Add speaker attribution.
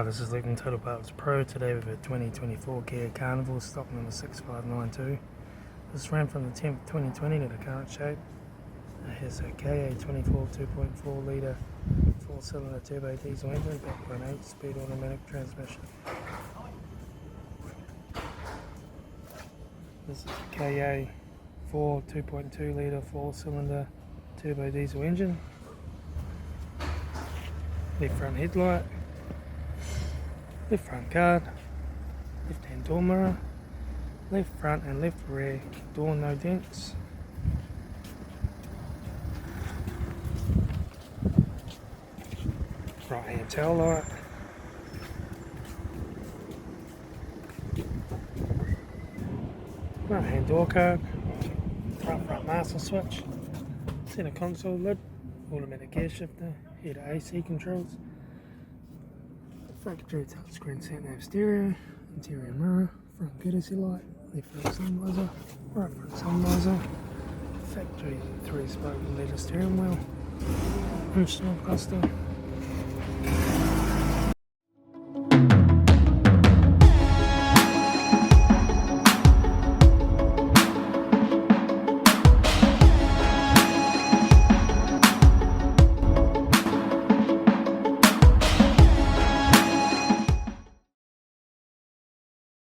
Speaker 1: Hi, this is Litre Total Parts Pro. Today with a 2024 Kia Carnival, stock number 6592. This ran from the 10th 2020 to the current shape. Here's a KA24 2.4 litre 4-cylinder turbo diesel engine backed by an 8-speed automatic transmission. This is a KA4 2.2 litre 4-cylinder turbo diesel engine. Left front headlight, left front guard, left hand door mirror, left front and left rear door no dents. Right hand tail light. Right hand door card, front master switch, center console lid, automatic gear shifter, head AC controls, factory touchscreen satnav stereo, interior mirror, front courtesy light, left front sun visor, right front sun visor, factory 3-spoke leather steering wheel, instrument cluster,